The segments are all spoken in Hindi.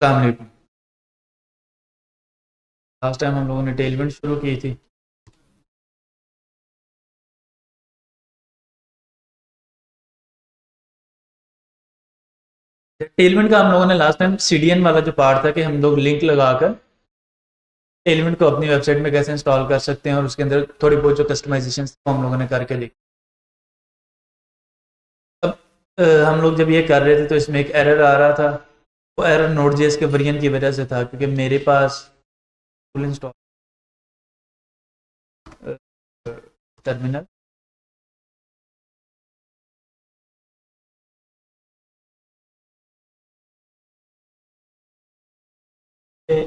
अस्सलाम वालेकुम। लास्ट टाइम हम लोगों ने टेलमेंट शुरू की थी। टेलमेंट का हम लोगों ने लास्ट टाइम सीडीएन वाला जो पार्ट था कि हम लोग लिंक लगाकर टेलमेंट को अपनी वेबसाइट में कैसे इंस्टॉल कर सकते हैं और उसके अंदर थोड़ी बहुत जो कस्टमाइजेशन हम लोगों ने करके देखी। अब हम लोग जब ये कर रहे थे तो इसमें एक एरर आ रहा था। वो एरर नोड जेएस के वेरिएंट की वजह से था क्योंकि मेरे पास फुल इंस्टॉल टर्मिनल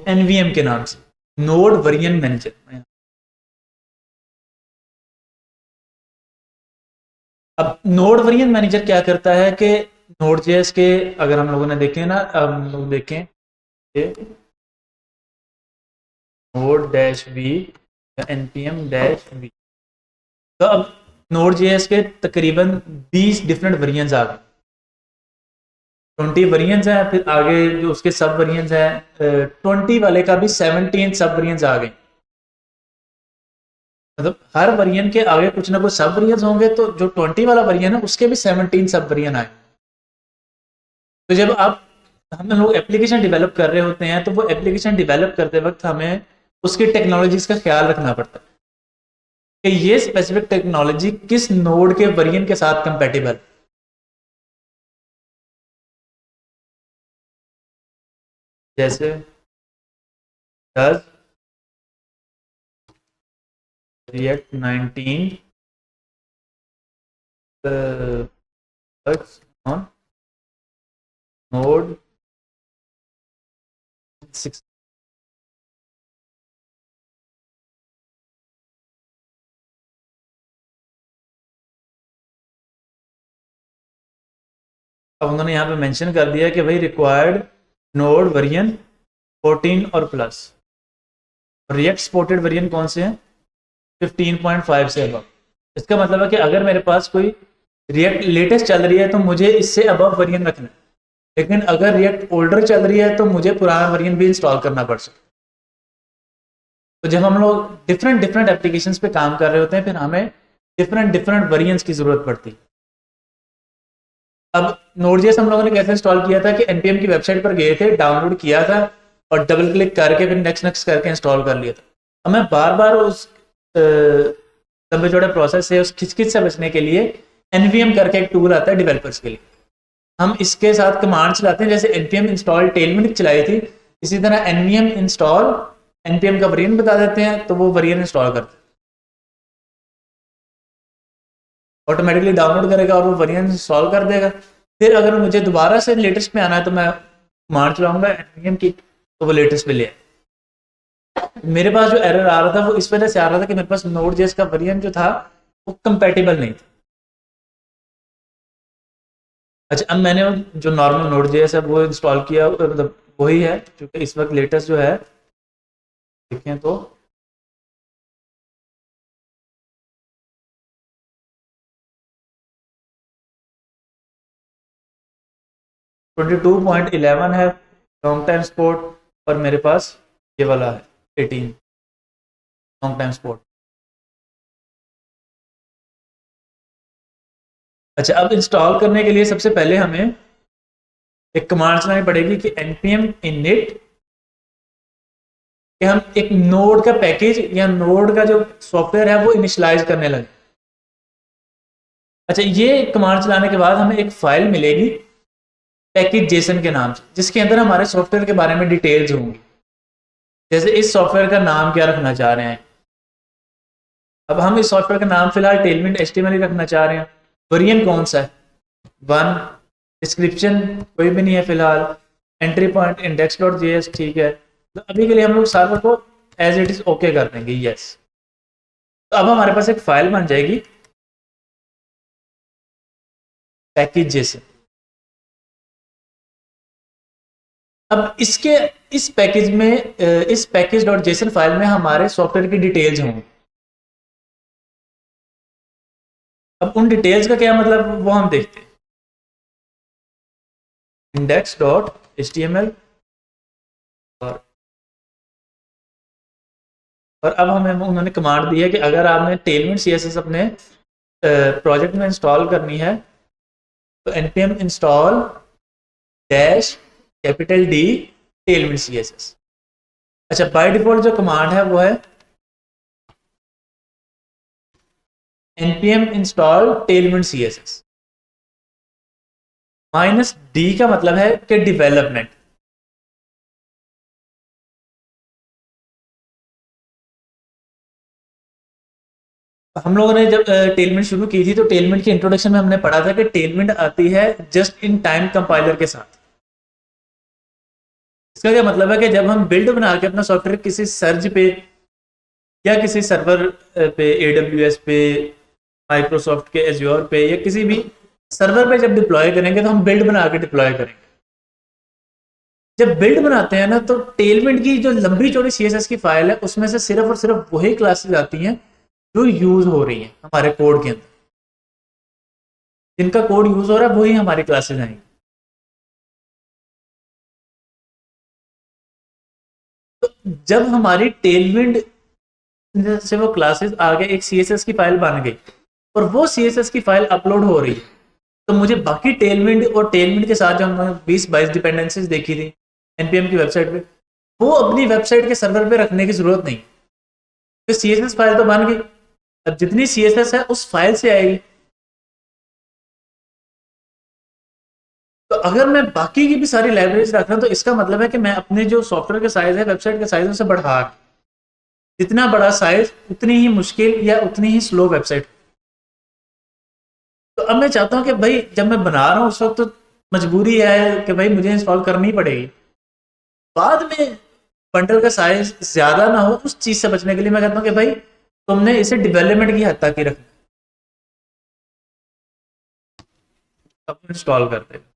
एनवीएम के नाम से नोड वेरिएंट मैनेजर। अब नोड वेरिएंट मैनेजर क्या करता है कि नोड जेएस के अगर हम लोगों ने देखें ना, अब हम लोग देखें कि नोड डैश वी या एनपीएम डैश वी। तो अब नोड जेएस के तकरीबन 20 डिफरेंट वेरिएंट्स आ गए। 20 वेरिएंट्स हैं, फिर आगे जो उसके सब वेरिएंट्स हैं 20 वाले का भी 17 सब वेरिएंट्स आ गए। मतलब हर वेरिएंट के आगे कुछ ना कुछ सब वेरिएंट्स होंगे, तो जो 20 वाला वेरिएंट है उसके भी 17 सब वेरिएंट आए। तो जब आप हम लोग एप्लीकेशन डेवलप कर रहे होते हैं तो वो एप्लीकेशन डेवलप करते वक्त हमें उसकी टेक्नोलॉजीज का ख्याल रखना पड़ता है कि ये स्पेसिफिक टेक्नोलॉजी किस नोड के वेरिएंट के साथ कंपेटेबल। जैसे डज रिएक्ट 19 ऑन नोड 6। अब उन्होंने यहाँ पे मेंशन कर दिया कि भाई रिक्वायर्ड नोड वेरिएंट 14 और प्लस। रिएक्ट सपोर्टेड वेरिएंट कौन से हैं? 15.5 से अबव। इसका मतलब है कि अगर मेरे पास कोई रिएक्ट लेटेस्ट चल रही है तो मुझे इससे अबव वेरिएंट रखना है, लेकिन अगर रिएक्ट ओल्डर चल रही है तो मुझे पुराना वेरिएंट भी इंस्टॉल करना पड़ सकता है। तो जब हम लोग डिफरेंट डिफरेंट एप्लीकेशंस पे काम कर रहे होते हैं फिर हमें डिफरेंट डिफरेंट वेरिएंट्स की जरूरत पड़ती है। अब नोड.जेएस हम लोगों ने कैसे इंस्टॉल किया था कि एनपीएम की वेबसाइट पर गए थे, डाउनलोड किया था और डबल क्लिक करके फिर नेक्स्ट नेक्स्ट करके इंस्टॉल कर लिया था। अब मैं बार बार उस लंबे चौड़े प्रोसेस से, उस खिचखिच से बचने के लिए एनवीएम करके एक टूल आता है डेवलपर्स के लिए। हम इसके साथ कमांड चलाते हैं, जैसे npm इंस्टॉल टेलमेंट चलाई थी, इसी तरह nvm इंस्टॉल npm का वेरिएंट बता देते हैं तो वो वेरिएंट इंस्टॉल करते हैं, ऑटोमेटिकली डाउनलोड करेगा और वो वेरिएंट इंस्टॉल कर देगा। फिर अगर मुझे दोबारा से लेटेस्ट पे आना है तो मैं कमांड चलाऊंगा npm की, तो वो लेटेस्ट पे ले आए। मेरे पास जो एरर आ रहा था वो इस वजह से आ रहा था कि मेरे पास नोड जेएस का वेरिएंट जो था वो कंपेटेबल नहीं था। अच्छा, अब मैंने जो नॉर्मल नोड जेएस है वो इंस्टॉल किया, मतलब वही है क्योंकि इस वक्त लेटेस्ट जो है देखें तो 22.11 है लॉन्ग टाइम सपोर्ट, और मेरे पास ये वाला है 18 लॉन्ग टाइम सपोर्ट। अच्छा, अब इंस्टॉल करने के लिए सबसे पहले हमें एक कमांड चलानी पड़ेगी कि npm init, कि हम एक नोड का पैकेज या नोड का जो सॉफ्टवेयर है वो इनिशियलाइज करने लगे। अच्छा, ये कमांड चलाने के बाद हमें एक फाइल मिलेगी पैकेज जेसन के नाम से, जिसके अंदर हमारे सॉफ्टवेयर के बारे में डिटेल्स होंगी। जैसे इस सॉफ्टवेयर का नाम क्या रखना चाह रहे हैं। अब हम इस सॉफ्टवेयर का नाम फिलहाल टेलमेंट एचटीएमएल रखना चाह रहे हैं। वेरिएंट कौन सा है? 1। डिस्क्रिप्शन कोई भी नहीं है फिलहाल। Entry point index dot JS, ठीक है। तो अभी के लिए हम लोग सारा को एज इट इज ओके कर देंगे, यस। तो अब हमारे पास एक फाइल बन जाएगी पैकेज जेसन। अब इसके इस पैकेज में इस पैकेज डॉट जेसन फाइल में हमारे सॉफ्टवेयर की डिटेल्स होंगी। अब उन डिटेल्स का क्या मतलब वो हम देखते हैं। Index dot H T M L और अब हमें उन्होंने कमांड दी है कि अगर आपने टेलविंड सीएसएस अपने प्रोजेक्ट में इंस्टॉल करनी है तो npm install dash capital D Tailwind CSS. अच्छा, बाय डिफॉल्ट जो कमांड है वो है npm install Tailwind CSS. -d का मतलब है कि डेवलपमेंट। हम लोगों ने जब टेलमेंट शुरू की थी तो टेलमेंट की इंट्रोडक्शन में हमने पढ़ा था कि टेलमेंट आती है जस्ट इन टाइम कंपाइलर के साथ। इसका क्या मतलब है कि जब हम बिल्ड बना के अपना सॉफ्टवेयर किसी सर्च पे या किसी सर्वर पे AWS पे माइक्रोसॉफ्ट के एज्योर पे या किसी भी सर्वर पे जब डिप्लॉय करेंगे तो हम बिल्ड बना के डिप्लॉय करेंगे। जब बिल्ड बनाते हैं ना तो टेलमेंट की जो लंबी चौड़ी CSS की फाइल है उसमें से सिर्फ और सिर्फ वही क्लासेस आती हैं जो यूज हो रही हैं हमारे कोड के अंदर। जिनका कोड यूज हो रहा है वही हमारी क्लासेस आएंगी। तो जब हमारी टेलविंड से वो क्लासेस आगे एक CSS की फाइल बन गई और वो CSS की फाइल अपलोड हो रही है तो मुझे बाकी टेलविंड और टेलविंड के साथ जो हमने 20-22 डिपेंडेंसीज देखी थी npm की वेबसाइट पे, वो अपनी वेबसाइट के सर्वर पे रखने की जरूरत नहीं। तो CSS फाइल तो बन गई, अब जितनी CSS है उस फाइल से आएगी। तो अगर मैं बाकी की भी सारी लाइब्रेरीज रख रहा हूं तो इसका मतलब है कि मैं अपने जो सॉफ्टवेयर के साइज है वेबसाइट के साइज से बढ़ा, जितना बड़ा साइज उतनी ही मुश्किल या उतनी ही स्लो वेबसाइट। तो अब मैं चाहता हूं कि भाई जब मैं बना रहा हूं उस वक्त तो मजबूरी है कि भाई मुझे इंस्टॉल करनी पड़ेगी। बाद में बंडल का साइज ज्यादा ना हो उस चीज से बचने के लिए मैं कहता हूं कि भाई तुमने इसे डेवलपमेंट की हद तक ही रखना, अब इंस्टॉल करते हैं।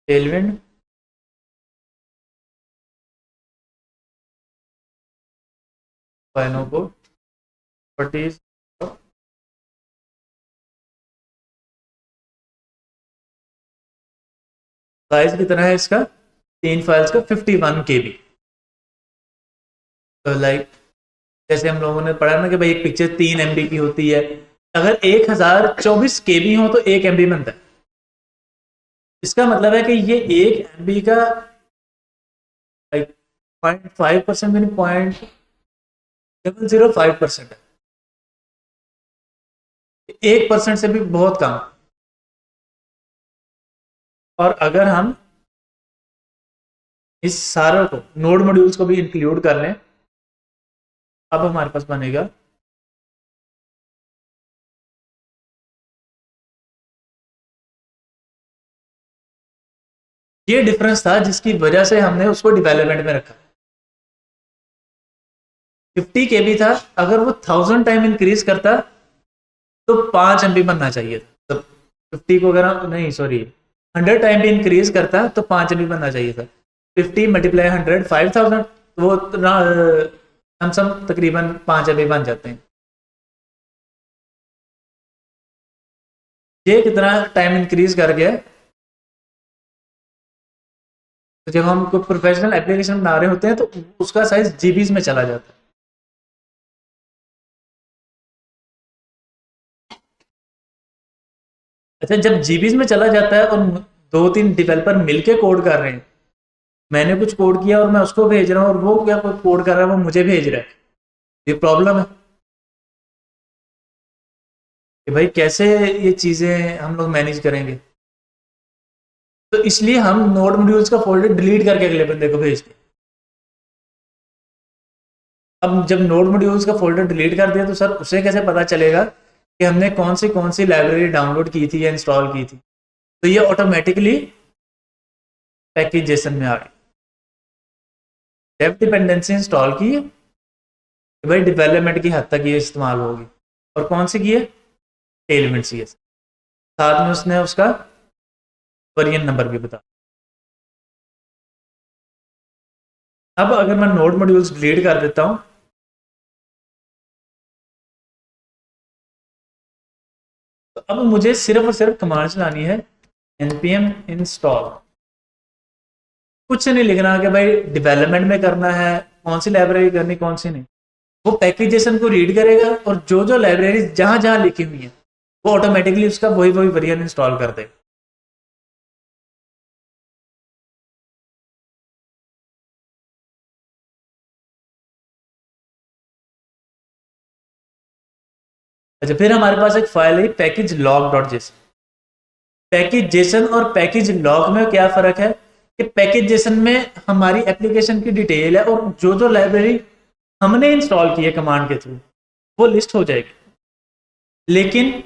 टेलविंड फाइनोको प्रॉपर्टीज, साइज कितना है इसका, 3 फाइल्स का 51 KB। तो लाइक जैसे हम लोगों ने पढ़ा ना कि भाई एक पिक्चर 3 MB की होती है, अगर 1024 KB हो तो 1 MB बनता है। इसका मतलब है कि ये 1 MB का लाइक 0.5% यानी 0.005% है, 1% से भी बहुत कम। और अगर हम इस सारे को नोड मॉड्यूल्स को भी इंक्लूड कर लें अब हमारे पास बनेगा ये डिफरेंस था जिसकी वजह से हमने उसको डेवलपमेंट में रखा। 50 KB था, अगर वो 1000 टाइम इंक्रीज करता तो 5 MB बनना चाहिए था। तो 50 को अगर नहीं सॉरी 100 टाइम भी इंक्रीज करता तो 5 MB बनना चाहिए था। 50 मल्टीप्लाई 100 5000, तो वो हम सब तकरीबन 5 MB बन जाते हैं। ये कितना टाइम इंक्रीज कर गया। तो जब हम कोई प्रोफेशनल एप्लीकेशन बना रहे होते हैं तो उसका साइज जीबीज में चला जाता है। अच्छा, जब जीबीज में चला जाता है और 2-3 डेवलपर मिलके कोड कर रहे हैं, मैंने कुछ कोड किया और मैं उसको भेज रहा हूँ और वो क्या कोड कर रहा है वो मुझे भेज रहा है, ये प्रॉब्लम है कि भाई कैसे ये चीजें हम लोग मैनेज करेंगे। तो इसलिए हम नोड मॉड्यूल्स का फोल्डर डिलीट करके अगले बंदे को भेजते हैं। अब जब नोड मॉड्यूल्स का फोल्डर डिलीट कर दिया तो सर उसे कैसे पता चलेगा कि हमने कौन सी लाइब्रेरी डाउनलोड की थी या इंस्टॉल की थी। तो ये ऑटोमेटिकली पैकेज जेसन में आ गई। डेव डिपेंडेंसी इंस्टॉल की, भाई डेवलपमेंट की हद तक ये इस्तेमाल होगी और कौन सी की है, टेलमेंट सी एस, साथ में उसने उसका वेरिएंट नंबर भी बता। अब अगर मैं नोड मॉड्यूल्स डिलीट कर देता हूं, तो अब मुझे सिर्फ और सिर्फ कमांड चलानी है npm इंस्टॉल, कुछ नहीं लिखना कि भाई डेवलपमेंट में करना है, कौन सी लाइब्रेरी करनी कौन सी नहीं। वो पैकेजेशन को रीड करेगा और जो जो लाइब्रेरी जहां जहां लिखी हुई है वो ऑटोमेटिकली उसका वही वही वेरिएंट इंस्टॉल कर देगा। अच्छा, फिर हमारे पास एक फाइल है package log dot JSON. Package Jason और पैकेज लॉग में क्या फर्क है कि पैकेज जेसन में हमारी एप्लीकेशन की डिटेल है और जो जो लाइब्रेरी हमने इंस्टॉल की है कमांड के थ्रू वो लिस्ट हो जाएगी। लेकिन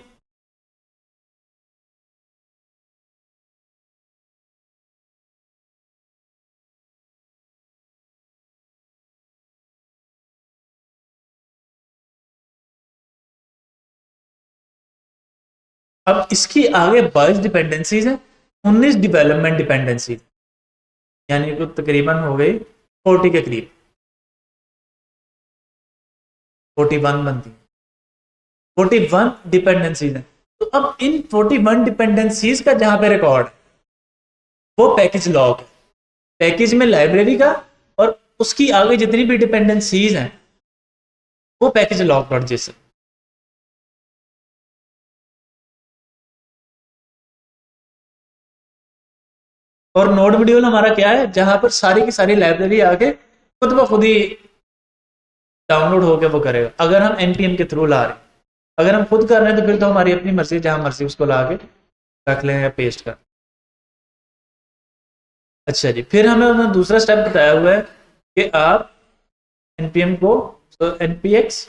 अब इसकी आगे 22 डिपेंडेंसीज है, 19 डेवलपमेंट डिपेंडेंसी, यानी कि तकरीबन हो गई 40 के करीब, 41 बनती है, 41 डिपेंडेंसीज है। तो अब इन 41 डिपेंडेंसीज का जहां पे रिकॉर्ड है वो पैकेज लॉग है, पैकेज में लाइब्रेरी का, और उसकी आगे जितनी भी डिपेंडेंसीज हैं वो पैकेज लॉग डॉट जेसन। और नोड मॉड्यूल हमारा क्या है, जहां पर सारी की सारी लाइब्रेरी आके खुद ब खुद ही डाउनलोड होकर वो करेगा, अगर हम npm के थ्रू ला रहे हैं। अगर हम खुद कर रहे हैं तो फिर तो हमारी अपनी मर्जी, जहां मर्जी उसको ला के रख लें या पेस्ट कर। अच्छा जी, फिर हमें उन्होंने दूसरा स्टेप बताया हुआ है कि आप npm को, तो npx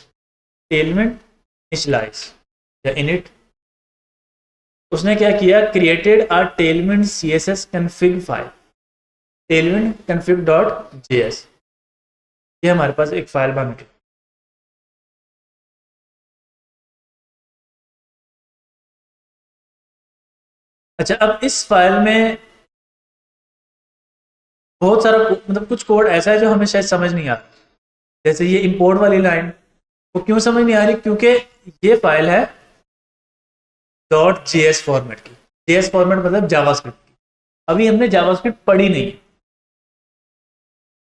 टेलमेंट इनिशियलाइज या इनिट, उसने क्या किया, created a Tailwind css config file, Tailwind config dot JS, ये हमारे पास एक फाइल बन गई। अच्छा, अब इस फाइल में बहुत सारा मतलब कुछ कोड ऐसा है जो हमें शायद समझ नहीं आ रहा, जैसे ये इंपोर्ट वाली लाइन, वो क्यों समझ नहीं आ रही, क्योंकि ये फाइल है डॉट जेएस फॉर्मेट की। जेएस फॉर्मेट मतलब जावास्क्रिप्ट की, अभी हमने जावास्क्रिप्ट पढ़ी नहीं,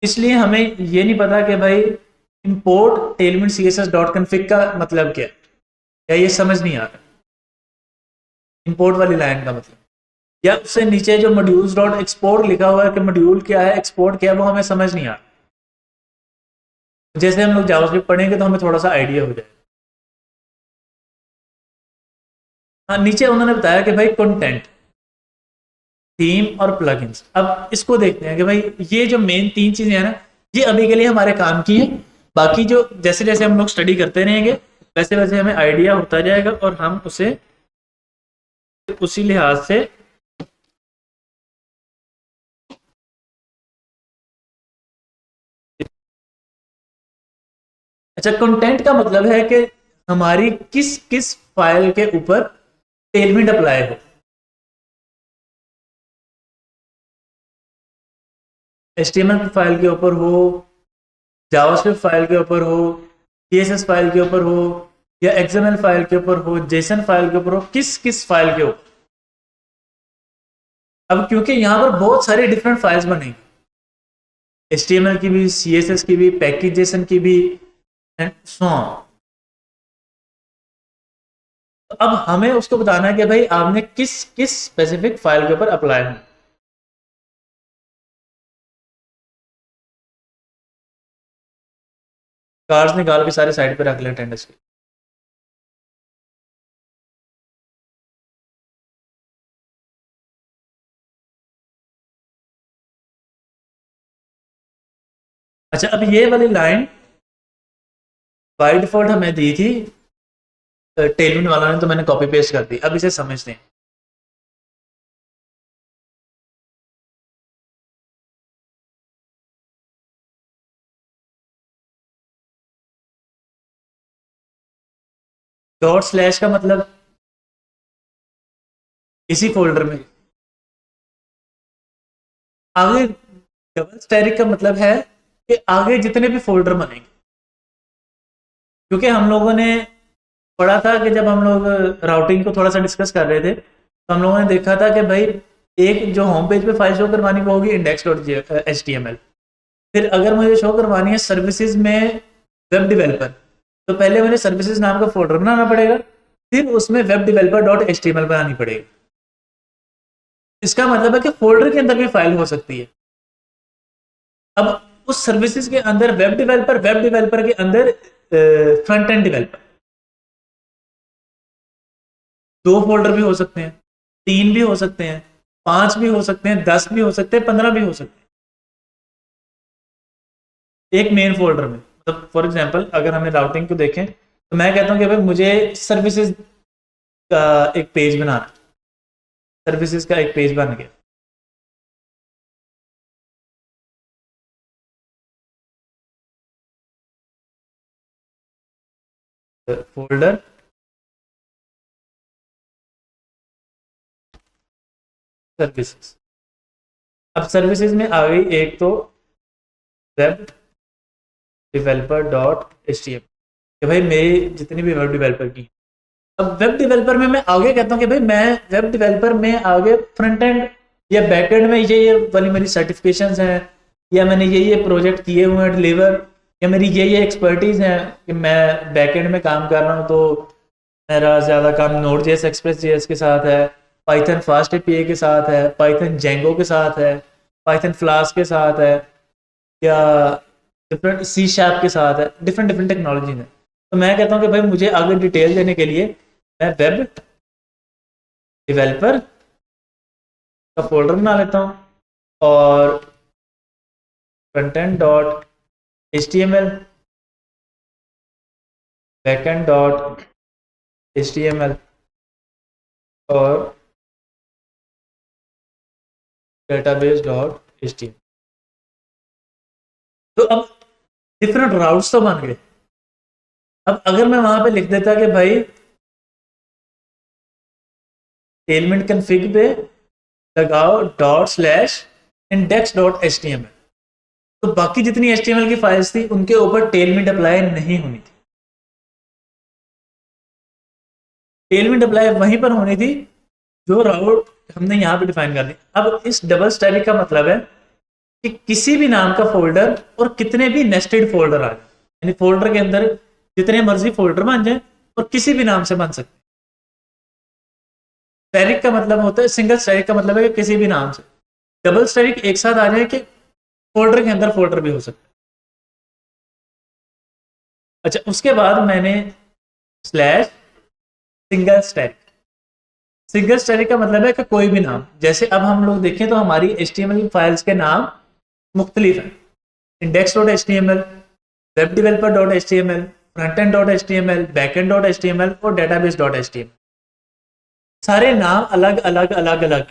इसलिए हमें ये नहीं पता कि भाई import Tailwind C S S dot config का मतलब क्या है, या ये समझ नहीं आ रहा इंपोर्ट वाली लाइन का मतलब, या उससे नीचे जो मॉड्यूल्स डॉट एक्सपोर्ट लिखा हुआ है कि मॉड्यूल क्या है, एक्सपोर्ट क्या है, वो हमें समझ नहीं आ रहा। जैसे हम लोग जावास्क्रिप्ट पढ़ेंगे तो हमें थोड़ा सा आइडिया हो जाएगा। हाँ, नीचे उन्होंने बताया कि भाई कंटेंट, थीम और प्लगइन्स। अब इसको देखते हैं कि भाई ये जो मेन तीन चीजें हैं ना, ये अभी के लिए हमारे काम की है, बाकी जो जैसे जैसे हम लोग स्टडी करते रहेंगे वैसे वैसे हमें आइडिया होता जाएगा और हम उसे उसी लिहाज से। अच्छा, कंटेंट का मतलब है कि हमारी किस किस फाइल के ऊपर टेलमेंट अप्लाई हो, एचटीएमएल फाइल के ऊपर हो, जावास्क्रिप्ट फाइल के ऊपर हो, सीएसएस फाइल के ऊपर हो, या एक्सएमएल फाइल के ऊपर हो, जेसन फाइल के ऊपर हो, किस किस फाइल के ऊपर। अब क्योंकि यहां पर बहुत सारी डिफरेंट फाइल्स बनेंगी, एचटीएमएल की भी, सीएसएस की भी, पैकेज जेसन की भी, एंड सो ऑन। तो अब हमें उसको बताना है कि भाई आपने किस किस स्पेसिफिक फाइल के ऊपर अप्लाई है। कार्ड्स निकाल के सारे साइड पे रख ले अटेंडेंस के। अच्छा, अब ये वाली लाइन बाय डिफॉल्ट हमें दी थी टेलमेंट वाला ने, तो मैंने कॉपी पेस्ट कर दी। अब इसे समझते हैं। डॉट स्लैश का मतलब इसी फोल्डर में आगे, डबल स्टैरिक का मतलब है कि आगे जितने भी फोल्डर बनेंगे, क्योंकि हम लोगों ने पढ़ा था कि जब हम लोग राउटिंग को थोड़ा सा डिस्कस कर रहे थे तो हम लोगों ने देखा था कि भाई एक जो होम पेज पे फाइल शो करवानी वो होगी index dot H T M L. फिर अगर मुझे शो करवानी है सर्विसेज में वेब डेवलपर, तो पहले मुझे सर्विसेज नाम का फोल्डर बनाना पड़ेगा, फिर उसमें web developer dot H T M L बनानी पड़ेगी। इसका मतलब है कि फोल्डर के अंदर भी फाइल हो सकती है। अब उस सर्विसेज के अंदर वेब डेवलपर के अंदर फ्रंट एंड डेवलपर, दो फोल्डर भी हो सकते हैं, तीन भी हो सकते हैं, पांच भी हो सकते हैं, 10 भी हो सकते हैं, 15 भी हो सकते हैं एक मेन फोल्डर में। मतलब फॉर एग्जांपल अगर हमें राउटिंग को देखें तो मैं कहता हूं कि भाई मुझे सर्विसेज का एक पेज बनाना, सर्विसेज का एक पेज बन गया। फोल्डर सर्विसेज, अब सर्विसेज में आ गई एक तो web developer dot H T M, कि भाई मेरी जितनी भी वेब डेवलपर की, अब वेब डेवलपर में मैं आगे कहता हूँ कि भाई मैं वेब डेवलपर में आगे फ्रंट एंड या बैक एंड में ये वाली मेरी सर्टिफिकेशंस हैं, या मैंने ये प्रोजेक्ट किए हुए हैं डिलीवर, या मेरी ये एक्सपर्टीज है कि मैं बैक एंड में काम कर रहा हूँ, तो मेरा ज़्यादा काम नोड जेएस एक्सप्रेस जेएस के साथ है, पाइथन फास्ट एपीआई के साथ है, पाइथन जेंगो के साथ है, पाइथन फ्लास्क के साथ है, या डिफरेंट सी शार्प के साथ है, डिफरेंट डिफरेंट टेक्नोलॉजी है। तो मैं कहता हूँ कि भाई मुझे आगे डिटेल देने के लिए मैं वेब डेवलपर का फोल्डर बना लेता हूँ और front end dot H T M L, back end dot H T M L और database dot H T M L. तो अब डिफरेंट राउट्स तो बन गए। अब अगर मैं वहां पे लिख देता कि भाई टेलमेंट कन्फिग पे लगाओ dot slash index dot H T M L, तो बाकी जितनी एच टी एम एल की फाइल्स थी उनके ऊपर टेलमेंट अप्लाई नहीं होनी थी। टेलमेंट अप्लाई वहीं पर होनी थी जो राउट हमने यहाँ पे डिफाइन कर दी। अब इस डबल स्टैटिक का मतलब है कि किसी भी नाम का फोल्डर और कितने भी नेस्टेड फोल्डर आ जाए, यानी फोल्डर के अंदर जितने मर्जी फोल्डर बन जाए और किसी भी नाम से बन सकते। स्टैटिक का मतलब होता है, सिंगल स्टैटिक का मतलब है कि किसी भी नाम से, डबल स्टैटिक एक साथ आ जाए कि फोल्डर के अंदर फोल्डर भी हो सकता है। अच्छा, उसके बाद मैंने slash single static, single static का मतलब है कि कोई भी नाम, जैसे अब हम लोग देखें तो हमारी HTML फाइल्स के नाम मुख्तलिफ हैं, index dot H T M L, web developer dot H T M L, front end dot H T M L, back end dot H T M L और database dot H T M L. सारे नाम अलग अलग अलग अलग।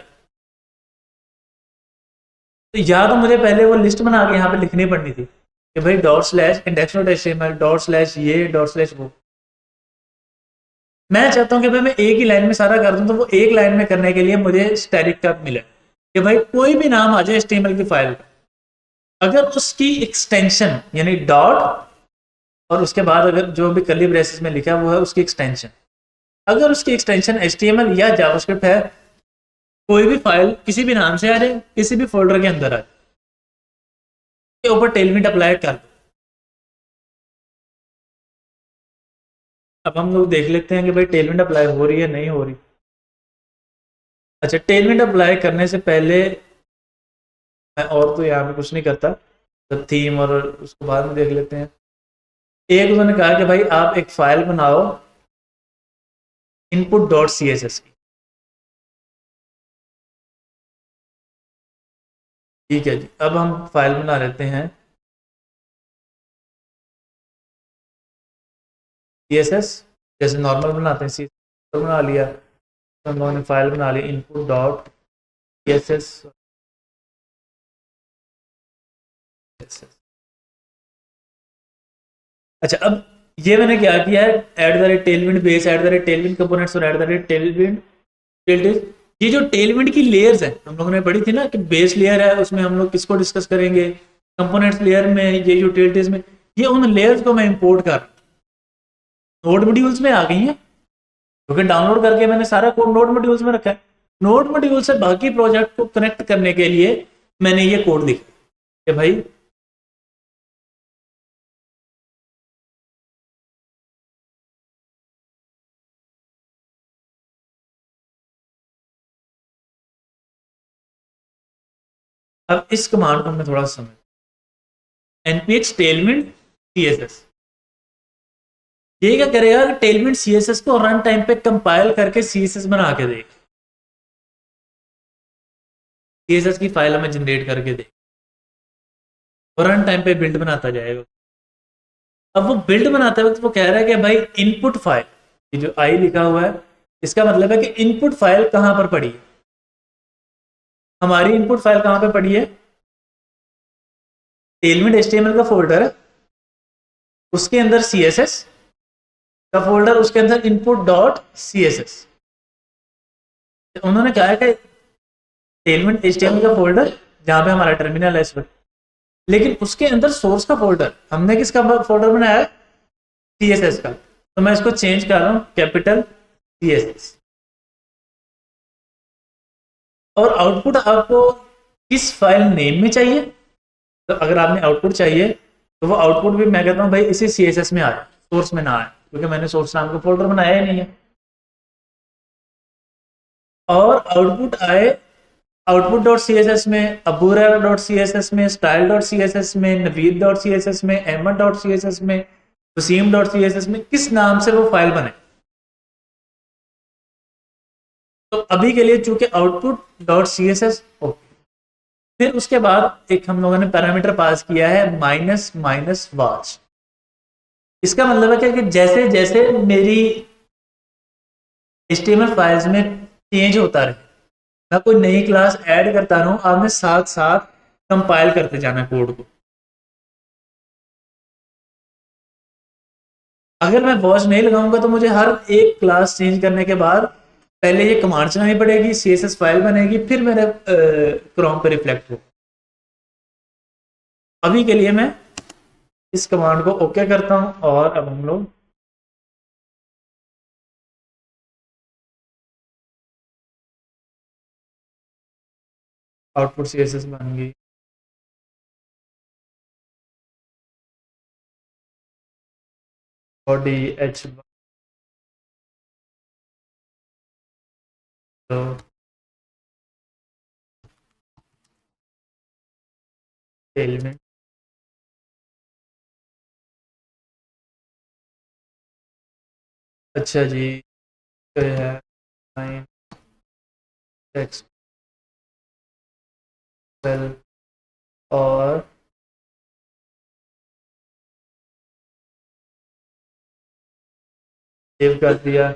तो या तो मुझे पहले वो लिस्ट बना के यहाँ पे लिखनी पड़नी थी कि भाई dot slash index dot H T M L dot slash ये डॉट स्लैश वो। मैं चाहता हूँ कि भाई मैं एक ही लाइन में सारा कर दूं, तो वो एक लाइन में करने के लिए मुझे स्टैटिक का मिले कि भाई कोई भी नाम आ जाए HTML की फाइल, अगर उसकी एक्सटेंशन यानी डॉट और उसके बाद अगर जो भी कर्ली ब्रेसेस में लिखा है वो है उसकी एक्सटेंशन, अगर उसकी एक्सटेंशन HTML या जावास्क्रिप्ट है, कोई भी फाइल किसी भी नाम से आ जाए किसी भी फोल्डर के अंदर आ जाए के ऊपर टेलमेंट अप्लाई कर दो। अब हम लोग देख लेते हैं कि भाई टेलमेंट अप्लाई हो रही है नहीं हो रही। अच्छा, टेलमेंट अप्लाई करने से पहले मैं और तो यहाँ पे कुछ नहीं करता, तो थीम और उसको बाद में देख लेते हैं। एक उन्होंने कहा कि भाई आप एक फाइल बनाओ input dot C S S की। ठीक है जी, अब हम फाइल बना लेते हैं सी एस एस, जैसे नॉर्मल बनाते हैं सी एस एस बना लिया, तो हम लोगों ने फाइल बना ली input dot C S S. अच्छा, अब ये मैंने क्या किया है, at the rate Tailwind base, at the rate Tailwind components और at the rate Tailwind tilt. ये जो टेलविंड की लेयर्स है हम लोगों ने पढ़ी थी ना कि बेस लेयर है उसमें हम लोग किसको डिस्कस करेंगे, कंपोनेंट्स लेयर में ये जो टिल्ट में, ये उन लेयर्स को मैं इंपोर्ट कर नोड मॉड्यूल्स में आ गई हैं, क्योंकि डाउनलोड करके मैंने सारा कोड नोड मॉड्यूल्स में रखा है। नोड मॉड्यूल से बाकी प्रोजेक्ट को कनेक्ट करने के लिए मैंने ये कोड लिखा कि भाई अब इस कमांड को मैं थोड़ा समझ, npx tailwind css, ये क्या करेगा कि टेलविंड सीएसएस को रन टाइम पे कंपाइल करके सीएसएस बना के दे, सीएसएस की फाइल हमें जनरेट करके दे और रन टाइम पे बिल्ड बनाता जाएगा। अब वो बिल्ड बनाते वक्त वो कह रहा है कि भाई इनपुट फाइल, ये जो आई लिखा हुआ है इसका मतलब है कि इनपुट फाइल कहां पर पड़ी है, हमारी इनपुट फाइल कहां पर पड़ी है, टेलविंड एचटीएमएल का फोल्डर है, उसके अंदर सीएसएस का फोल्डर, उसके अंदर इनपुट डॉट सीएसएस। उन्होंने कहा है कि टेलविंड एचटीएमएल का फोल्डर जहां पे हमारा टर्मिनल है इस वक्त, लेकिन उसके अंदर सोर्स का फोल्डर हमने किसका फोल्डर बनाया है, सीएसएस का। तो मैं इसको चेंज कर रहा हूं कैपिटल सीएसएस। और आउटपुट आपको किस फाइल नेम में चाहिए, तो अगर आपने आउटपुट चाहिए तो वो आउटपुट भी मैं कहता हूं भाई इसी सीएसएस में आए, सोर्स में ना आए, क्योंकि मैंने सोर्स नाम का फोल्डर बनाया ही नहीं है। और आउटपुट आए output dot C S S में, अबूरा डॉट सी एस एस में, style dot C S S में, Naveed dot C S S में, Ahmad dot C S S में, Waseem dot C S S में, किस नाम से वो फाइल बने। तो अभी के लिए चूंकि output dot C S S, फिर उसके बाद एक हम लोगों ने पैरामीटर पास किया है माइनस माइनस वाच। इसका मतलब है कि जैसे जैसे मेरी एचटीएमएल फाइल्स में चेंज होता रहे, मैं कोई नई क्लास ऐड करता रहूं, आपने साथ साथ कंपाइल करते जाना कोड को। अगर मैं वॉच नहीं लगाऊंगा तो मुझे हर एक क्लास चेंज करने के बाद पहले ये कमांड चलानी पड़ेगी, सीएसएस फाइल बनेगी, फिर मेरे क्रोम पे रिफ्लेक्ट हो। अभी के लिए मैं इस कमांड को ओके करता हूं और अब हम लोग आउटपुट सीएसएस बन गई। बॉडी एच तो एलिमेंट, अच्छा जी, तो है टेक्स्ट और सेव कर दिया।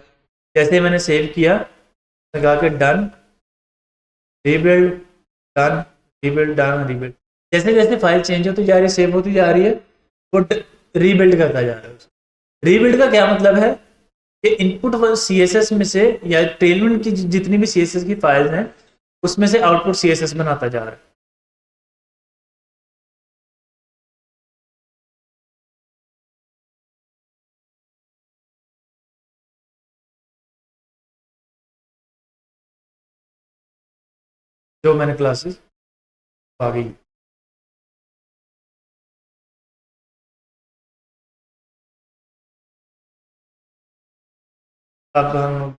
जैसे मैंने सेव किया लगा के done, rebuild, done, rebuild, done, rebuild, जैसे जैसे फाइल चेंज होती जा रही है, सेव होती जा रही है, वो रीबिल्ड करता जा रहा है। रीबिल्ड का क्या मतलब है कि इनपुट सीएसएस में से या टेलविंड की जितनी भी सीएसएस की फाइल्स हैं उसमें से आउटपुट सीएसएस बनाता जा रहा है। जो मैंने क्लासेस आ गई। अब हम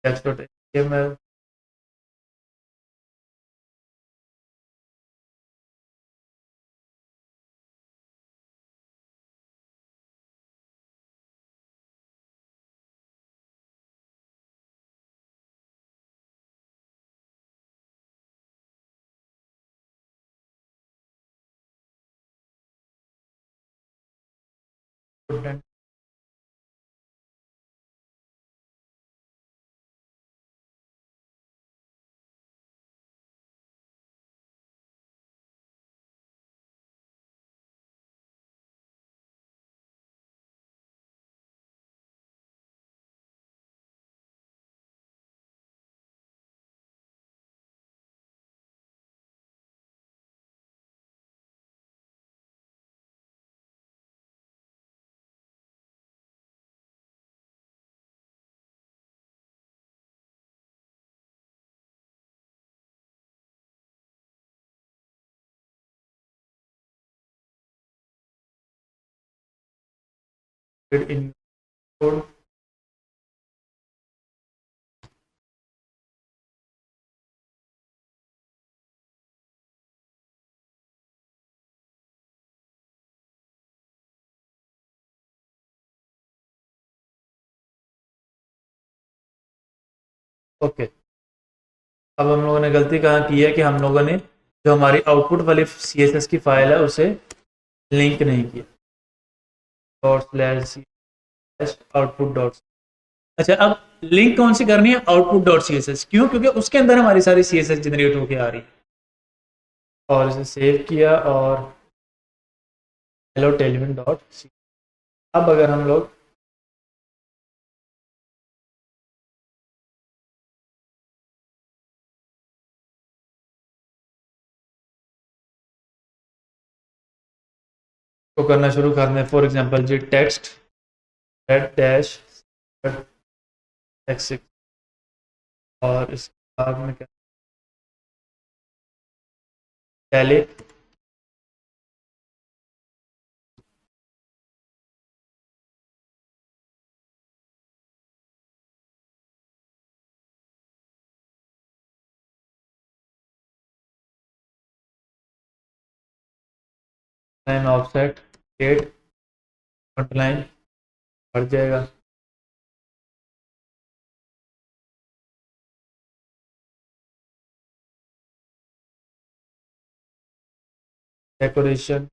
डेस्कटॉप इन कोड ओके। अब हम लोगों ने गलती कहाँ की है कि हम लोगों ने जो हमारी आउटपुट वाली CSS की फाइल है उसे लिंक नहीं किया, dot slash C output dot. अच्छा, अब लिंक कौन सी करनी है? Output dot C S S. क्यों? क्योंकि उसके अंदर हमारी सारी CSS जनरेट होके आ रही है। और इसे सेव किया और हेलो टेलविन डॉट सी। अब अगर हम लोग को करना शुरू कर दें, फॉर एग्जांपल जी टेक्स्ट रेड डैश टेक्स्ट, और इसके बाद में क्या टैलिक लाइन ऑफसेट डेट फ्रंट लाइन बढ़ जाएगा। डेकोरेशन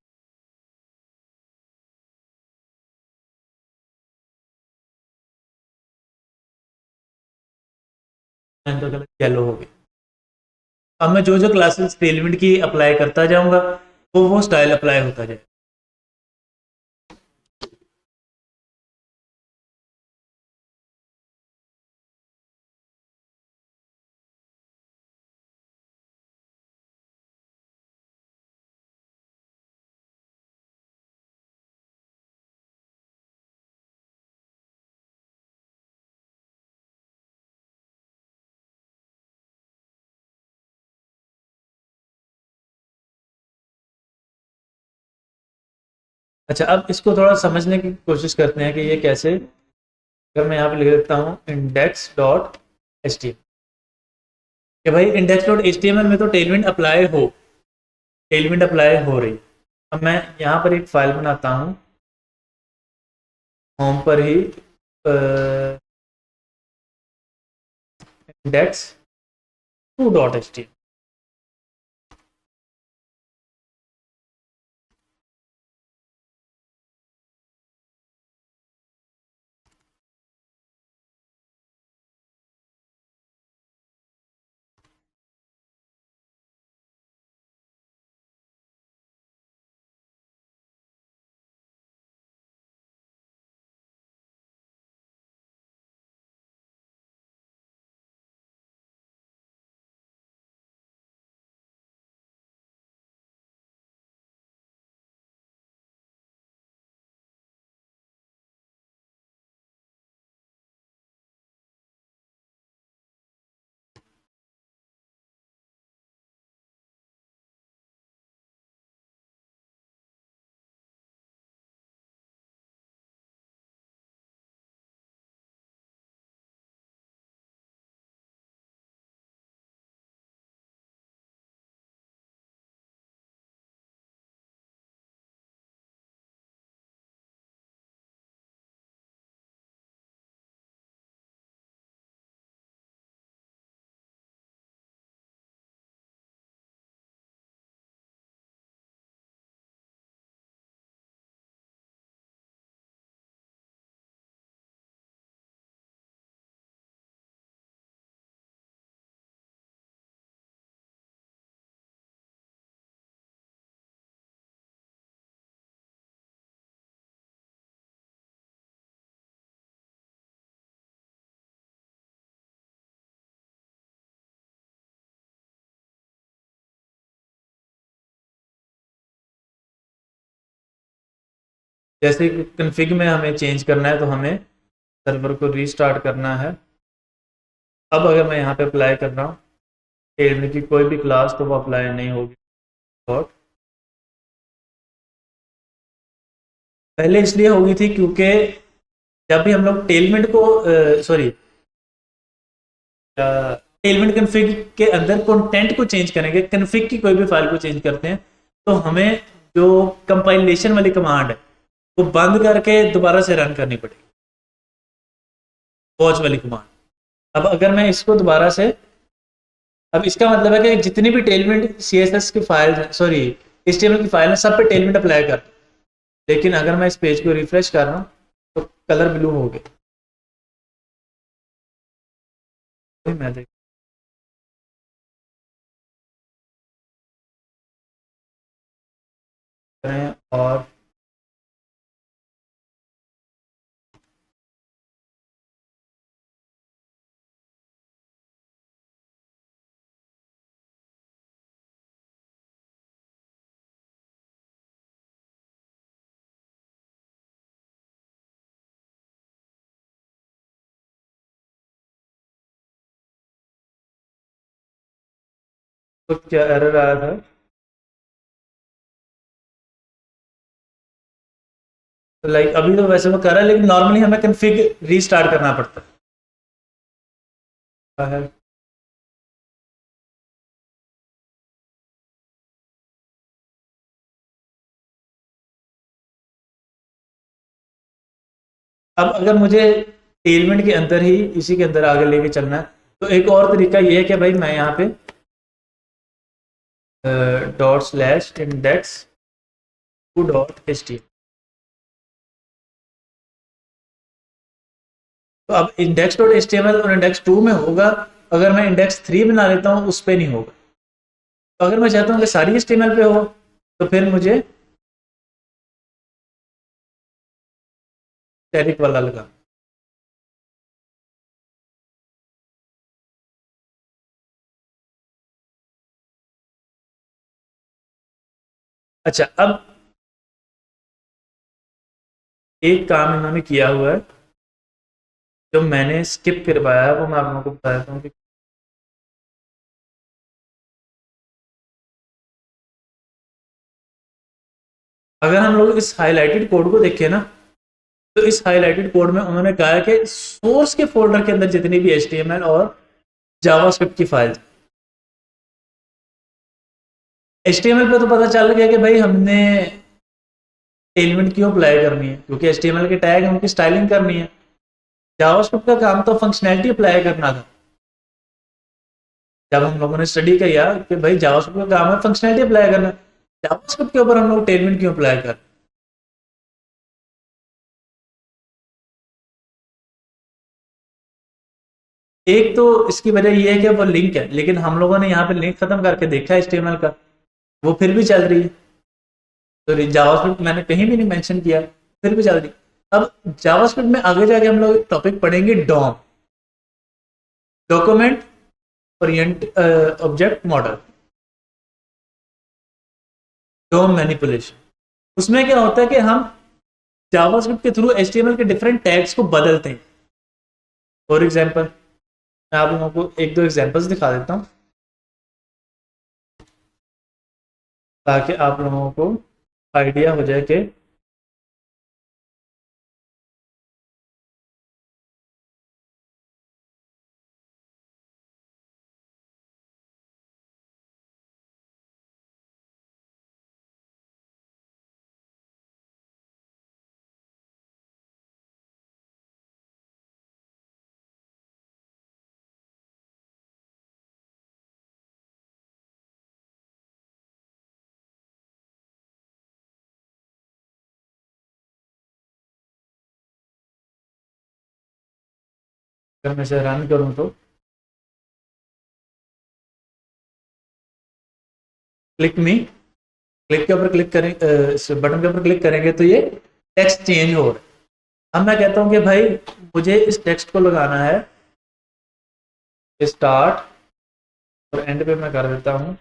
का कलर येलो हो गया। अब मैं जो जो क्लासेस टेलविन की अप्लाई करता जाऊंगा वो स्टाइल अप्लाई होता जाए। अच्छा, अब इसको थोड़ा समझने की कोशिश करते हैं कि ये कैसे। अगर मैं यहाँ पे लिख देता हूँ index dot H T M, कि भाई index dot H T M L में तो टेलविंड अप्लाई हो रही। अब मैं यहाँ पर एक फाइल बनाता हूँ, होम पर ही index two dot H T M. जैसे कन्फिग में हमें चेंज करना है तो हमें सर्वर को रीस्टार्ट करना है। अब अगर मैं यहाँ पे अप्लाई कर रहा हूँ टेलविन की कोई भी क्लास, तो वो अप्लाई नहीं होगी। डॉट पहले इसलिए होगी थी क्योंकि जब भी हम लोग टेलमेंट को सॉरी टेलमेंट कन्फिग के अंदर कंटेंट को चेंज करेंगे, कन्फिग की कोई भी फाइल को चेंज करते हैं, तो हमें जो कंपाइलेशन वाली कमांड है वो बंद करके दोबारा से रन करनी पड़ेगी, वॉच वाली कमांड। अब अगर मैं इसको दोबारा से, अब इसका मतलब है कि जितनी भी टेलमेंट सी एस एस की फाइल, सॉरी HTML की फाइल है, सब पे टेलमेंट अप्लाई कर। लेकिन अगर मैं इस पेज को रिफ्रेश कर रहा हूँ तो कलर ब्लू हो गया। मैं देख रहे हैं और तो क्या एरर आया था? तो लाइक अभी तो वैसे वो कर रहा है, लेकिन नॉर्मली हमें कन्फिग रीस्टार्ट करना पड़ता है। अब अगर मुझे टेलमेंट के अंदर ही इसी के अंदर आगे लेके चलना है, तो एक और तरीका ये है कि भाई मैं यहाँ पे dot slash index two dot H T. तो अब index dot H T M L और इंडेक्स टू में होगा, अगर मैं इंडेक्स थ्री बना लेता हूँ उस पर नहीं होगा। तो अगर मैं चाहता हूँ कि सारी एच टी एम एल पे हो, तो फिर मुझे स्टैटिक वाला लगा। अच्छा, अब एक काम इन्होंने किया हुआ है जो मैंने स्किप करवाया है, वो मैं आप लोगों को बता देता हूँ कि अगर हम लोग इस हाईलाइटेड कोड को देखें ना, तो इस हाईलाइटेड कोड में उन्होंने कहा है कि सोर्स के फोल्डर के अंदर जितनी भी HTML और जावास्क्रिप्ट की फाइल, HTML पे तो पता चल गया कि भाई हमने एलिमेंट क्यों अप्लाई करनी है, क्योंकि HTML के टैग है, उनकी स्टाइलिंग करनी है। जावास्क्रिप्ट का काम तो फंक्शनैलिटी अप्लाई करना था। जब हम लोगों ने स्टडी किया कि भाई जावास्क्रिप्ट का काम है फंक्शनैलिटी अप्लाई करना, जावास्क्रिप्ट के ऊपर हम लोग टेलमेंट क्यों अप्लाई कर। एक तो इसकी वजह यह है कि वो लिंक है, लेकिन हम लोगों ने यहाँ पे लिंक खत्म करके देखा है HTML का, वो फिर भी चल रही है। तो जावास्क्रिप्ट मैंने कहीं भी नहीं मेंशन किया, फिर भी चल रही। अब जावास्क्रिप्ट में आगे जाके हम लोग टॉपिक पढ़ेंगे DOM, document orient object model, DOM manipulation. उसमें क्या होता है कि हम जावास्क्रिप्ट के थ्रू HTML के डिफरेंट टैग्स को बदलते हैं। फॉर एग्जांपल मैं आप लोगों को एक दो एग्जांपल्स दिखा देता हूं ताकि आप लोगों को आइडिया हो जाए कि अगर मैं इसे रन करूं तो क्लिक मी, क्लिक के ऊपर क्लिक करें, इस बटन के ऊपर क्लिक करेंगे तो ये टेक्स्ट चेंज हो रहा है। अब मैं कहता हूं कि भाई मुझे इस टेक्स्ट को लगाना है स्टार्ट, और एंड पे मैं कर देता हूं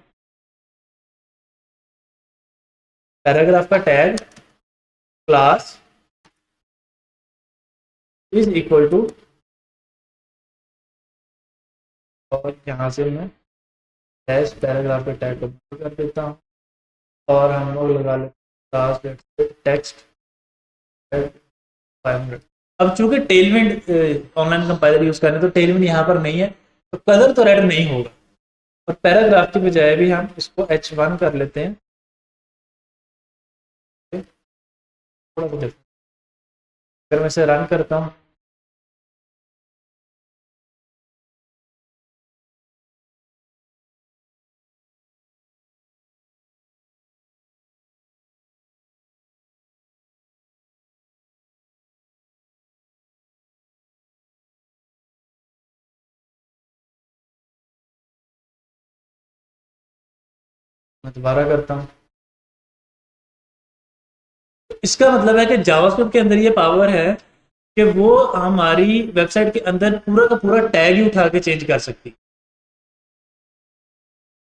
पैराग्राफ का tag class is equal to, और यहाँ से मैं डैश पैराग्राफ के टैग को बंद कर देता हूँ, और हम लोग लगा लेते हैं क्लास टेक्स्ट 500। अब चूंकि टेलविंड ऑनलाइन कंपाइलर यूज कर रहे हैं तो टेलविंड यहाँ पर नहीं है, तो कलर तो रेड नहीं होगा। और पैराग्राफ की बजाय भी हम इसको H1 कर लेते हैं। थोड़ा सा देखो, अगर मैं इसे रन करता हूँ मैं दोबारा करता हूँ, इसका मतलब है कि जावास्क्रिप्ट के अंदर ये पावर है कि वो हमारी वेबसाइट के अंदर पूरा का पूरा टैग ही उठा के चेंज कर सकती है।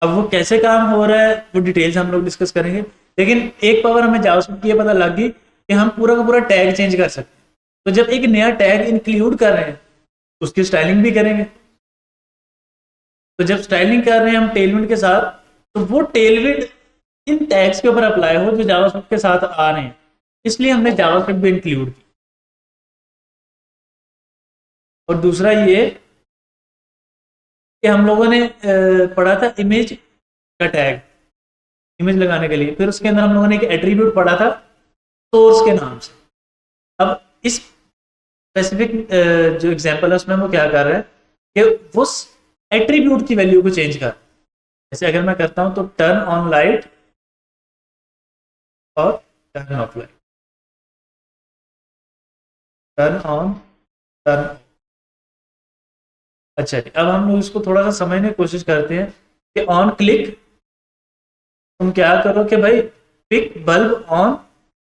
अब वो कैसे काम हो रहा है वो डिटेल्स हम लोग डिस्कस करेंगे, लेकिन एक पावर हमें जावास्क्रिप्ट की ये पता लग गई कि हम पूरा का पूरा टैग चेंज कर सकते हैं। तो जब एक नया टैग इंक्लूड कर रहे हैं उसकी स्टाइलिंग भी करेंगे। तो जब स्टाइलिंग कर रहे हैं हम टेलविंड के साथ, तो वो टेलविंड इन टैग्स के ऊपर अप्लाई हो जो जावास्क्रिप्ट के साथ आ रहे हैं, इसलिए हमने जावास्क्रिप्ट भी इंक्लूड की। और दूसरा ये कि हम लोगों ने पढ़ा था इमेज का टैग, इमेज लगाने के लिए, फिर उसके अंदर हम लोगों ने एक एट्रीब्यूट पढ़ा था सोर्स के नाम से। अब इस स्पेसिफिक जो एग्जांपल है उसमें वो क्या कर रहा है कि उस एट्रीब्यूट की वैल्यू को चेंज कर, जैसे अगर मैं करता हूं तो टर्न ऑन लाइट और turn off light, turn on, turn. अच्छा जी, अब हम लोग इसको थोड़ा सा समझने की कोशिश करते हैं कि ऑन क्लिक तुम क्या करो कि भाई पिक बल्ब ऑन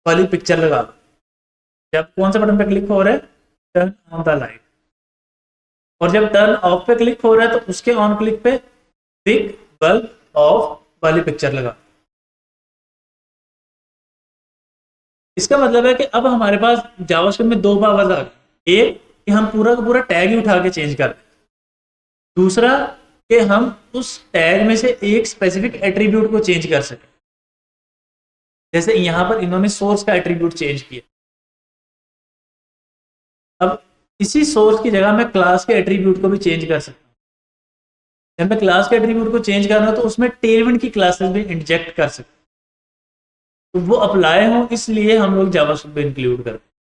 वाली पिक्चर लगा दो। जब कौन से बटन पे क्लिक हो रहा है, टर्न ऑन द लाइट। और जब टर्न ऑफ पे क्लिक हो रहा है तो उसके ऑन क्लिक पे पिक बल्ब ऑफ वाली पिक्चर लगा। इसका मतलब है कि अब हमारे पास जावास्क्रिप्ट में दो पावर्स आ गई, एक कि हम पूरा का पूरा टैग ही उठा के चेंज कर, दूसरा कि हम उस टैग में से एक स्पेसिफिक एट्रीब्यूट को चेंज कर सकें। जैसे यहां पर इन्होंने सोर्स का एट्रीब्यूट चेंज किया, अब इसी सोर्स की जगह मैं क्लास के एट्रीब्यूट को भी चेंज कर सकता हूँ। जब मैं क्लास के एट्रीब्यूट को चेंज कर रहा हूं तो उसमें टेलविंड की क्लासेस भी इंजेक्ट कर सकते, तो वो अप्लाई हो, इसलिए हम लोग जावास्क्रिप्ट में इंक्लूड करते हैं।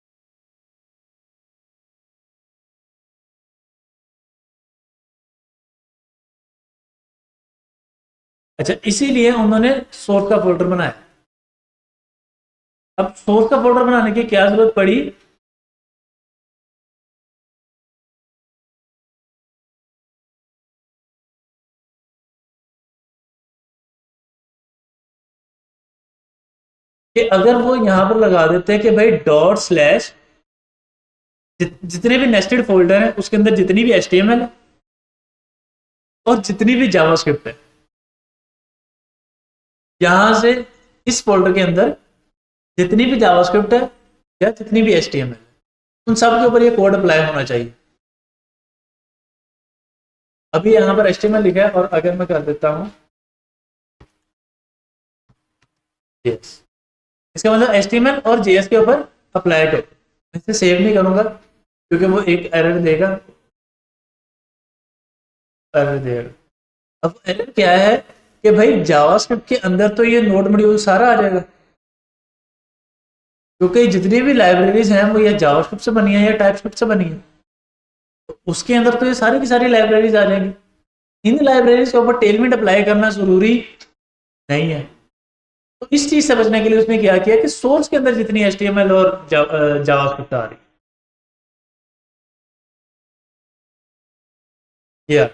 अच्छा, इसीलिए उन्होंने सोर्स का फोल्डर बनाया। अब सोर्स का फोल्डर बनाने की क्या जरूरत पड़ी, कि अगर वो यहां पर लगा देते हैं कि भाई डॉट स्लैश जितने भी नेस्टेड फोल्डर हैं उसके अंदर जितनी भी HTML है और जितनी भी जावास्क्रिप्ट है, यहां से इस फोल्डर के अंदर जितनी भी जावास्क्रिप्ट है या जितनी भी HTML है उन सब के ऊपर ये कोड अप्लाई होना चाहिए। अभी यहां पर HTML लिखा है और अगर मैं कर देता हूं yes, इसका मतलब HTML और JS के ऊपर अप्लाई करो। मैं इसे सेव नहीं करूंगा क्योंकि वो एक एरर देगा, एरर देगा। अब एरर क्या है कि भाई जावास्क्रिप्ट के अंदर तो ये नोड मॉड्यूल सारा आ जाएगा, क्योंकि जितनी भी लाइब्रेरीज हैं वो या जावास्क्रिप्ट से बनी है या टाइपस्क्रिप्ट से बनी है, तो उसके अंदर तो ये सारी की सारी लाइब्रेरीज आ जाएंगी। इन लाइब्रेरीज के ऊपर टेलमेंट अप्लाई करना जरूरी नहीं है। तो इस चीज से बचने के लिए उसने क्या किया कि सोर्स के अंदर जितनी HTML और जावास्क्रिप्ट आ रही है,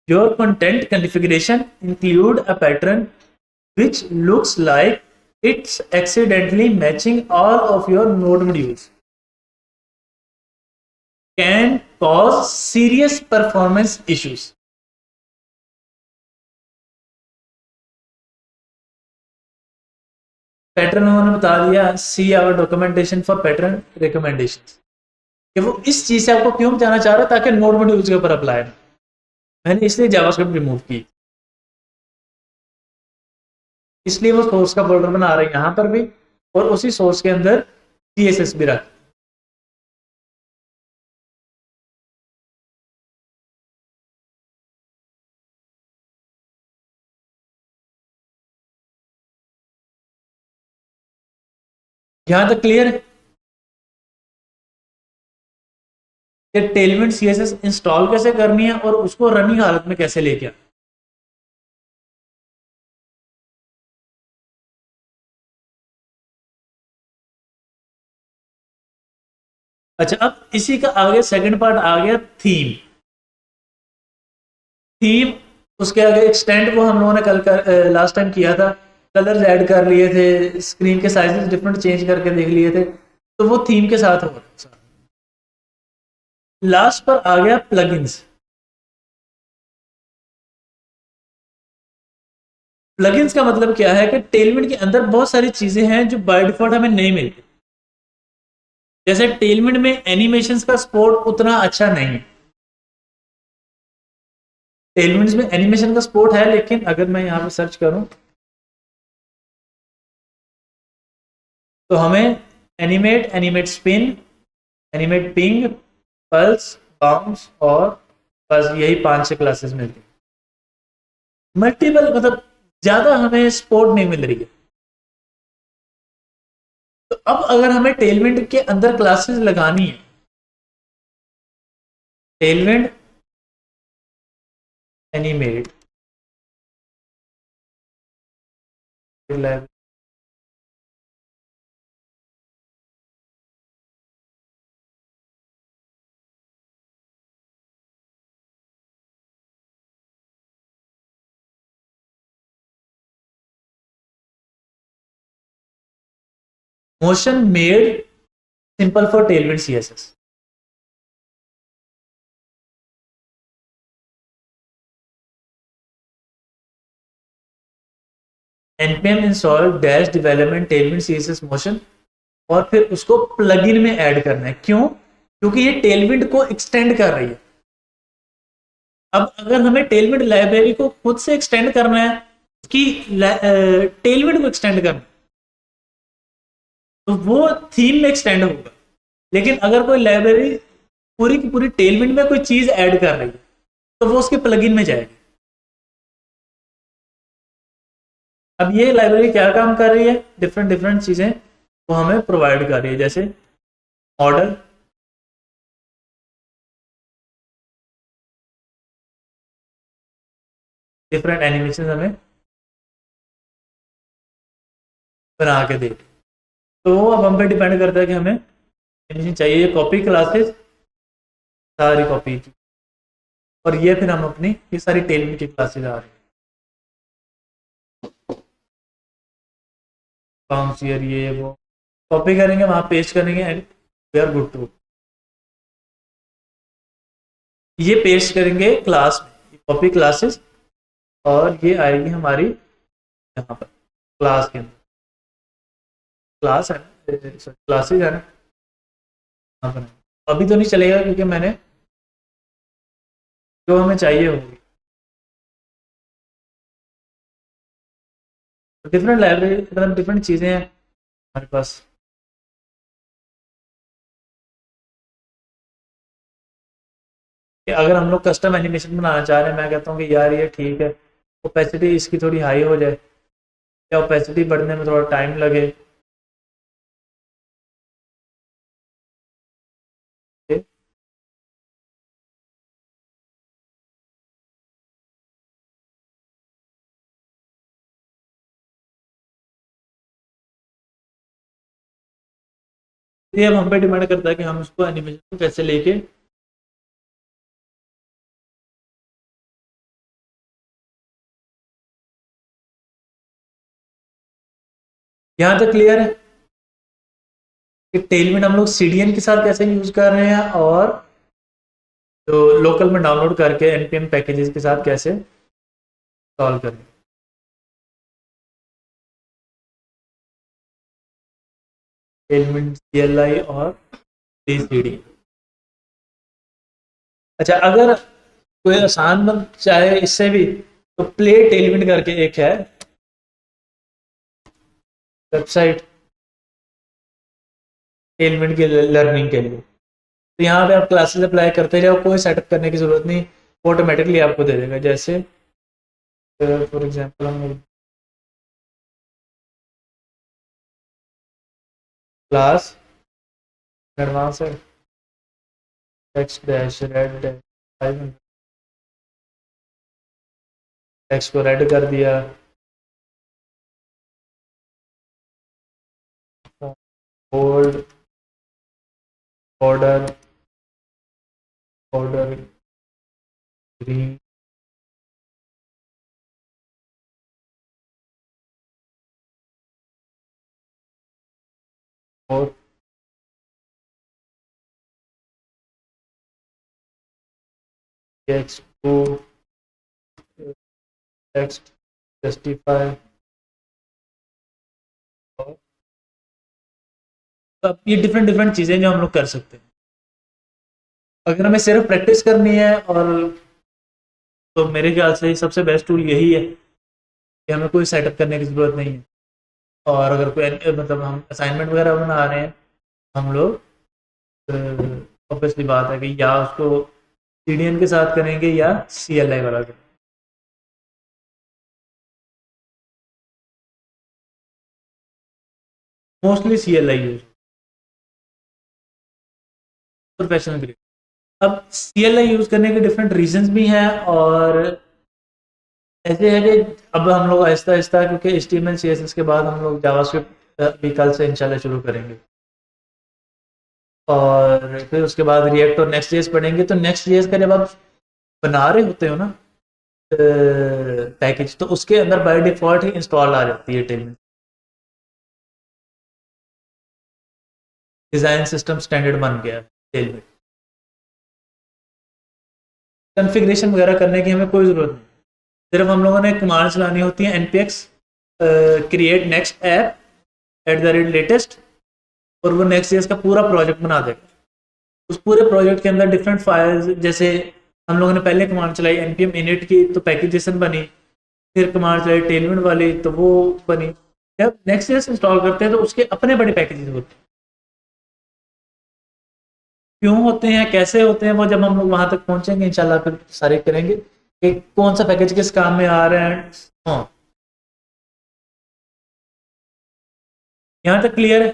your content configuration include a pattern which looks like it's accidentally matching all of your node modules can cause serious performance issues. Pattern उन्होंने बता दिया, see our documentation for pattern recommendation, कि वो इस चीज से आपको क्यों बताना चाह रहा है ताकि नोड मॉड्यूल्स के ऊपर अप्लाई। मैंने इसलिए जावास्क्रिप्ट रिमूव की, इसलिए वो सोर्स का फोल्डर बना रहे हैं यहां पर भी और उसी सोर्स के अंदर CSS भी रख। यहां तक क्लियर है कि टेलविंड सीएसएस इंस्टॉल कैसे करनी है और उसको रनिंग हालत में कैसे लेके आना। अच्छा, अब इसी का आगे सेकंड पार्ट आ गया थीम। थीम, उसके आगे एक्सटेंड वो हम लोगों ने कल कर लास्ट टाइम किया था, कलर्स ऐड कर लिए थे, स्क्रीन के साइजेस डिफरेंट चेंज करके देख लिए थे, तो वो थीम के साथ हो रहा है। लास्ट पर आ गया प्लगइन्स। प्लगइन्स का मतलब क्या है कि टेलविंड के अंदर बहुत सारी चीजें हैं जो बाय डिफॉल्ट हमें नहीं मिलती। जैसे टेलविंड में एनिमेशंस का सपोर्ट उतना अच्छा नहीं है। टेलविंड्स में एनिमेशन का सपोर्ट है, लेकिन अगर मैं यहाँ पे सर्च करूं तो हमें animate, animate spin, animate ping, pulse, bounce और बस यही 5-6 क्लासेस मिलती है। मल्टीपल मतलब ज्यादा हमें सपोर्ट नहीं मिल रही है। तो अब अगर हमें टेलविंड के अंदर क्लासेस लगानी है, Tailwind animate motion made simple for Tailwind CSS. npm install dash development Tailwind CSS motion, और फिर उसको प्लगइन में ऐड करना है। क्यों? क्योंकि ये टेलविंड को एक्सटेंड कर रही है। अब अगर हमें टेलविंड लाइब्रेरी को खुद से एक्सटेंड करना है, उसकी टेलविंड को एक्सटेंड करना है, तो वो थीम में एक्सटेंड होगा। लेकिन अगर कोई लाइब्रेरी पूरी की पूरी टेलविंड में कोई चीज ऐड कर रही है, तो वो उसके प्लगइन में जाएगी। अब ये लाइब्रेरी क्या काम कर रही है, डिफरेंट डिफरेंट चीजें वो हमें प्रोवाइड कर रही है, जैसे मॉडल, डिफरेंट एनिमेशन हमें बना के दे। तो अब हम पे डिपेंड करता है कि हमें एनिमेशन चाहिए। कॉपी क्लासेस सारी कॉपी की, और ये फिर हम अपनी ये सारी टेलविंड की क्लासेस आ रही है, ये वो कॉपी करेंगे, वहां पेस्ट करेंगे and we are good to. ये पेस्ट करेंगे क्लास में, कॉपी क्लासेस, और ये आएगी हमारी यहाँ पर क्लास के अंदर। क्लास है ना, क्लासेज है ना, यहाँ पर अभी तो नहीं चलेगा क्योंकि मैंने जो हमें चाहिए होगी डिफरेंट लाइब्रेरी, मतलब डिफरेंट चीज़ें हैं हमारे पास। कि अगर हम लोग कस्टम एनिमेशन बनाना चाह रहे हैं, मैं कहता हूँ कि यार ये ठीक है, ओपेसिटी इसकी थोड़ी हाई हो जाए, या ओपेसिटी बढ़ने में थोड़ा टाइम लगे, ये अब हम पे डिमांड करता है कि हम उसको एनिमेशन को कैसे लेके। यहाँ तक क्लियर है कि टेलविंड हम लोग सीडीएन के साथ कैसे यूज कर रहे हैं, और जो लोकल में डाउनलोड करके एनपीएम पैकेजेस के साथ कैसे सॉल्व करें। टेलविंड सीएलआई और डीसीडी। अच्छा, अगर कोई आसान बन चाहे इससे भी, तो प्ले टेलविंड करके एक है वेबसाइट टेलविंड के लर्निंग के लिए। तो यहाँ पे आप क्लासेस अप्लाई करते जाओ, कोई सेटअप करने की जरूरत नहीं, ऑटोमेटिकली आपको दे देगा। जैसे फॉर एग्जांपल हम क्लास एडवांस है टेक्स्ट डैश रेड 500 टेक्स्ट को रेड कर दिया बोल्ड बॉर्डर बॉर्डर ग्रीन और टेक्स्ट टू टेक्स्ट जस्टिफाई। अब ये डिफरेंट डिफरेंट चीज़ें जो हम लोग कर सकते हैं। अगर हमें सिर्फ प्रैक्टिस करनी है और तो मेरे ख्याल से सबसे बेस्ट टूल यही है कि हमें कोई सेटअप करने की ज़रूरत नहीं है। और अगर कोई मतलब हम असाइनमेंट वगैरह बना रहे हैं हम लोग ऑब्वियसली बात है कि या उसको CDN के साथ करेंगे या CLI वाला करेंगे। Mostly CLI use professional grade. अब CLI यूज करने के डिफरेंट रीजंस भी हैं और ऐसे है कि अब हम लोग आहिस्ता आहिस्ता क्योंकि HTML CSS के बाद हम लोग जावास्क्रिप्ट भी कल से इंशाल्लाह शुरू करेंगे और फिर उसके बाद रिएक्ट और नेक्स्ट जेएस पढ़ेंगे। तो नेक्स्ट जेएस का जब आप बना रहे होते हो ना पैकेज तो उसके अंदर बाय डिफॉल्ट ही इंस्टॉल आ जाती है टेल में डिज़ाइन सिस्टम स्टैंडर्ड बन गया टेल में। कॉन्फ़िगरेशन वगैरह करने की हमें कोई ज़रूरत नहीं, सिर्फ हम लोगों ने कमांड चलानी होती है npx create next app @latest और वो नेक्स्ट जेएस का पूरा प्रोजेक्ट बना देगा। उस पूरे प्रोजेक्ट के अंदर डिफरेंट फाइल्स जैसे हम लोगों ने पहले कमांड चलाई npm init की तो पैकेजेशन बनी, फिर कमांड चलाई टेलमेंट वाली तो वो बनी। जब नेक्स्ट जेएस इंस्टॉल करते हैं तो उसके अपने बड़े पैकेजेस होते हैं। क्यों होते हैं कैसे होते हैं वो जब हम लोग वहां तक पहुंचेंगे इंशाल्लाह फिर सारे करेंगे कि कौन सा पैकेज किस काम में आ रहा है। हाँ यहाँ तक क्लियर है।